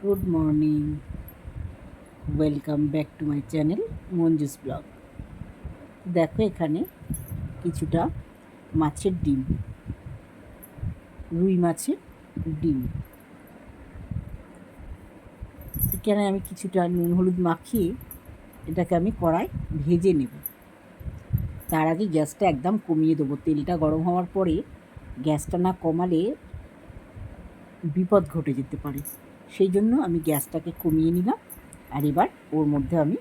Good morning, welcome back to my channel Manju's blog. দেখো এখানে কিছুটা মাছের ডিম, রুই মাছের ডিম। এখানে আমি কিছুটা নুন হলুদ মাখিয়ে এটাকে আমি কড়াই ভেজে নেব। তার আগে গ্যাসটা একদম কমিয়ে দেবো। তেলটা গরম হওয়ার পরে গ্যাসটা না কমালে বিপদ ঘটে যেতে পারে, সেই জন্য আমি গ্যাসটাকে কমিয়ে নিলাম। আর এবার ওর মধ্যে আমি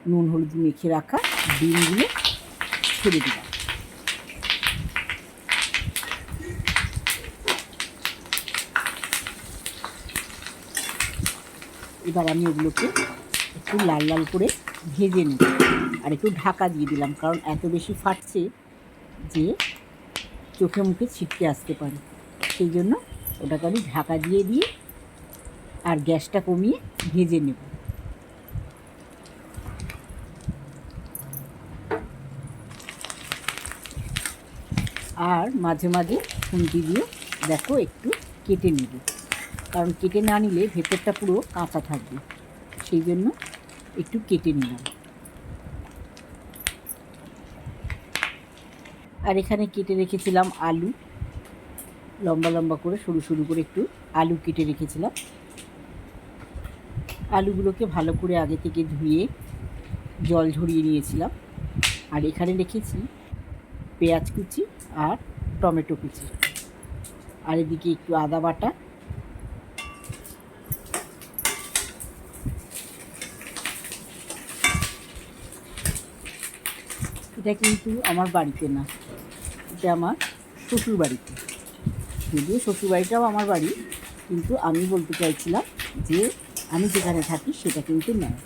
নুন হলুদ মেখে রাখা ডিমগুলো ছেড়ে দিলাম। এবার আমি ওগুলোকে একটু লাল লাল করে ভেজে নেব। আর একটু ঢাকা দিয়ে দিলাম, কারণ এত বেশি ফাটছে যে চোখে মুখে ছিটকে আসতে পারে, সেই জন্য ওটাকে আমি ঢাকা দিয়ে আর গ্যাসটা কমিয়ে ভেজে নেব। আর মাঝে মাঝে খুন্তি দিয়ে দেখো একটু কেটে নেব, কারণ কেটে না নিলে ভেতরটা পুরো কাঁচা থাকবে, সেই জন্য একটু কেটে নিলাম। আর এখানে কেটে রেখেছিলাম আলু, লম্বা লম্বা করে সরু সরু করে একটু আলু কেটে রেখেছিলাম। আলুগুলোকে ভালো করে আগে থেকে ধুয়ে জল ঝরিয়ে নিয়েছিলাম। আর এখানে রেখেছি পেঁয়াজ কুচি আর টমেটো কুচি, আর এদিকে একটু আদা বাটা। এটা কিন্তু আমার বাড়িতে না, এটা আমার শ্বশুর বাড়িতে। যদিও শ্বশুর বাড়িটাও আমার বাড়ি, কিন্তু আমি বলতে চাইছিলাম যে আমি যেখানে থাকি সেটা কিন্তু নয়।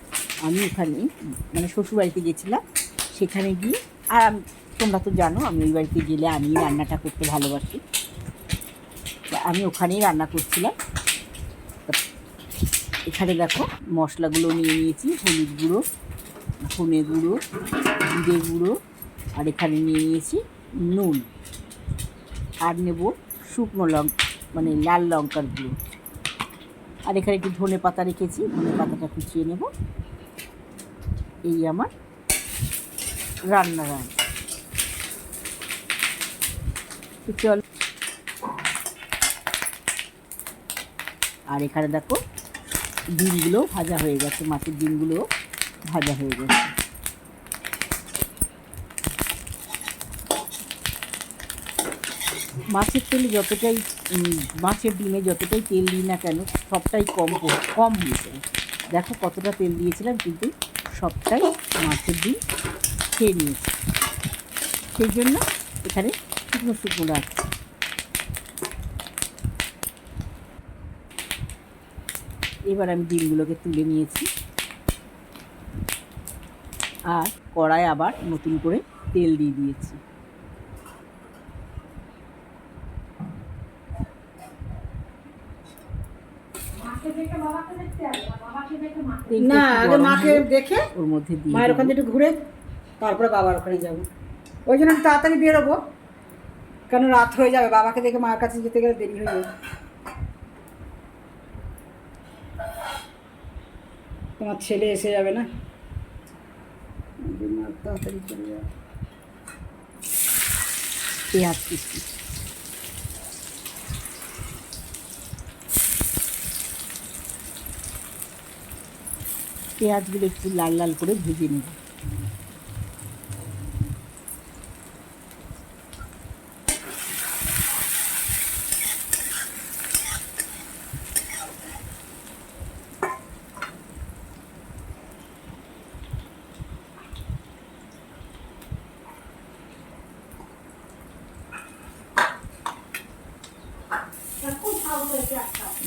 আমি ওখানে মানে শ্বশুর বাড়িতে গেছিলাম, সেখানে গিয়ে আর তোমরা তো জানো আমি ওই বাড়িতে গেলে আমি রান্নাটা করতে ভালোবাসি, আমি ওখানেই রান্না করছিলাম। এখানে দেখো মশলাগুলো নিয়ে নিয়েছি, হলুদ গুঁড়ো, ধনে গুঁড়ো, জিরে গুঁড়ো, আর এখানে নিয়ে নিয়েছি নুন, আর নেব শুকনো মানে লাল লঙ্কার গুঁড়ো। আর এখানে একটু ধনে পাতা রেখেছি, ধনে পাতাটা কুচিয়ে নেব। এই আমার রান্না তো চল। আর এখানে দেখো ডিমগুলো ভাজা হয়ে গেছে, মাছের ডিমগুলো ভাজা হয়ে গেছে। মাছের তেলে যতটাই মাছের ডিমে যতটাই তেল দিই না কেন সবটাই কম হয়ে যায়। দেখো কতটা তেল দিয়েছিলাম, কিন্তু সবটাই মাছের ডিম খেয়ে নিয়েছি, সেই জন্য এখানে শুকনো শুকনো রাখছি। এবার আমি ডিমগুলোকে তুলে নিয়েছি, আর কড়ায় আবার নতুন করে তেল দিয়ে দিয়েছি। না আগে মাকে দেখে ওর মধ্যে দিয়ে মায়ের ওখান থেকে একটু ঘুরে তারপরে বাবার ওখানে যাব। ওই জন্য তাড়াতাড়ি বেরোবো, কেন রাত হয়ে যাবে, বাবাকে দেখে মায়ের কাছে যেতে গেলে দেরি হয়ে যাবে। তোমার ছেলে এসে যাবে না, তাড়াতাড়ি চলে যাবে। পেঁয়াজ কুচি, পেঁয়াজগুলো একটু লাল লাল করে ভেজে নেব।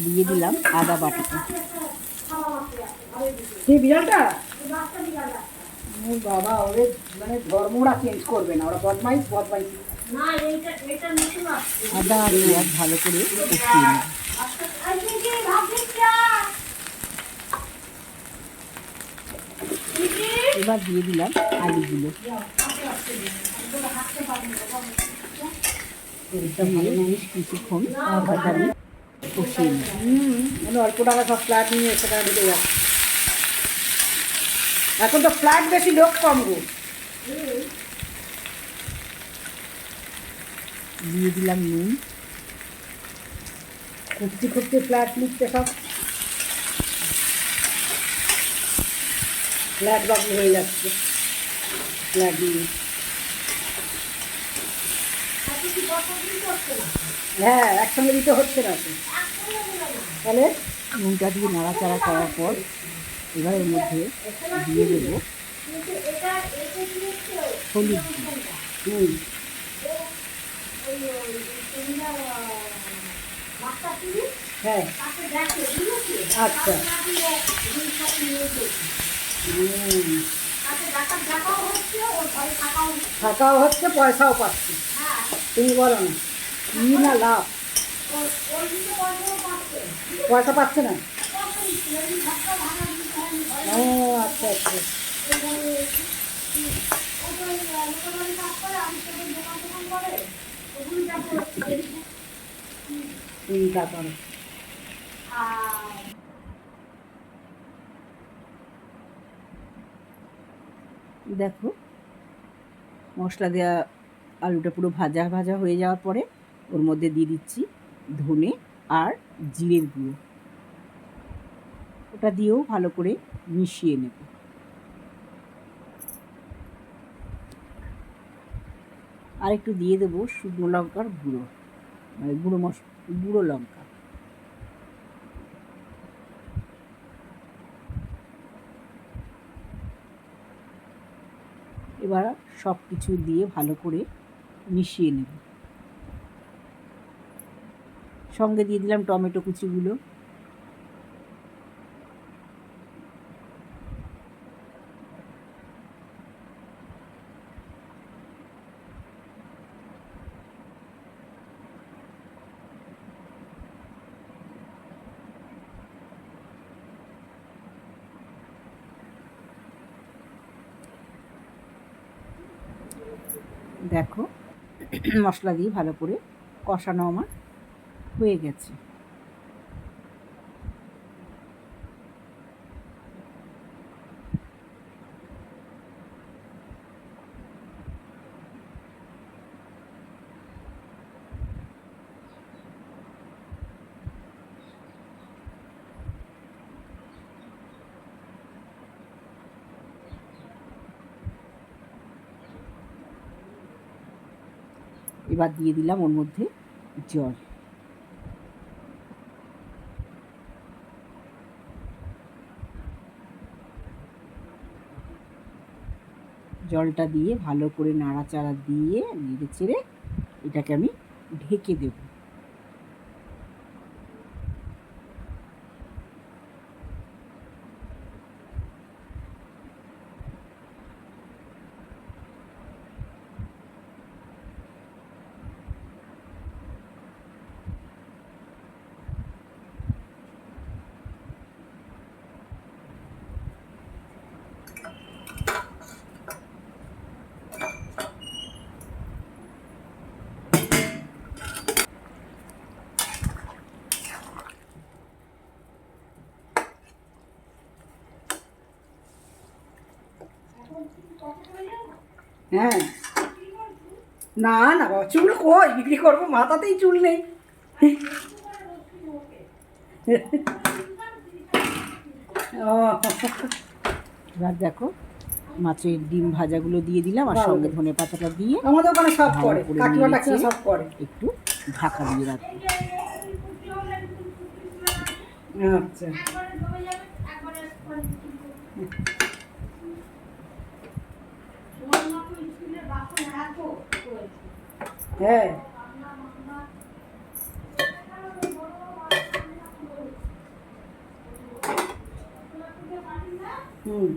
দিয়ে দিলাম আদা বাটাটা। সেই বিড়ালটা বাবা ওরে মানে ধর্মরা চেঞ্জ করবে না, ওরা বদমাইশ। আদা আর পেঁয়াজ ভালো করে কষিয়ে নেব। এবার দিয়ে দিলাম আলুগুলো, কিছুক্ষণ ভাজাবো। কষিয়ে নেব। মানে অল্প টাকা সব ফ্ল্যাট নিয়ে সেখানে ঢুকে যাচ্ছে। এখন তো ফ্ল্যাট বেশি, লোক কম গো। দিয়ে দিলাম নুন। খুঁজতে খুঁজতে ফ্ল্যাট নিচ্ছে সব, ফ্ল্যাট বাকি হয়ে যাচ্ছে ফ্ল্যাট নিয়ে। হ্যাঁ, একসঙ্গে দিতে হচ্ছে না তো। তাহলে নুনটা দিয়ে নাড়াচাড়া করার পর এবার এর মধ্যে দিয়ে দেবো হলুদ গুঁড়ো। হুম, হ্যাঁ, আচ্ছা, থাকাও হচ্ছে, পয়সাও পাচ্ছি। তুমি বলো না কি না লাভ, পয়সা পাচ্ছে না। ও আচ্ছা আচ্ছা, চিন্তা করো। দেখো মশলা দেওয়া আলুটা পুরো ভাজা ভাজা হয়ে যাওয়ার পরে ওর মধ্যে দিয়ে দিচ্ছি ধনে আর জিরের গুঁড়ো। ওটা দিয়েও ভালো করে মিশিয়ে নেব। আর একটু দিয়ে দেবো শুকনো লঙ্কার গুঁড়ো, মানে গুঁড়ো লঙ্কা। এবার সব কিছু দিয়ে ভালো করে মিশিয়ে নেব। সঙ্গে দিয়ে দিলাম টমেটো কুচিগুলো। দেখো মশলা দিয়ে ভালো করে কষানো আমার হয়ে গেছে। এবার দিয়ে দিলাম ওর মধ্যে জল। জলটা দিয়ে ভালো করে নাড়াচাড়া দিয়ে নেড়ে চেড়ে এটাকে আমি ঢেকে দেব। হ্যাঁ, না না বাবা, চুল কই বিক্রি করবো, মাথাতেই চুল নেই। ও, এবার দেখো মাছের ডিম ভাজাগুলো দিয়ে দিলাম আর সঙ্গে ধনে পাতাটা দিয়ে আমাদের ওখানে সব ভালো করে, করে কাকিমা নেড়ে টাকিমা চেড়ে সব করে। একটু ঢাকা দিয়ে রাখবো। আচ্ছা, হ্যাঁ, হুম,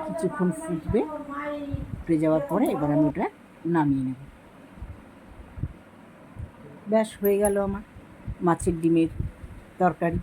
কিছুক্ষণ ফুটবে, ফুটে যাওয়ার পরে এবার আমি ওটা নামিয়ে নেব। ব্যাস হয়ে গেল আমার মাছের ডিমের তরকারি।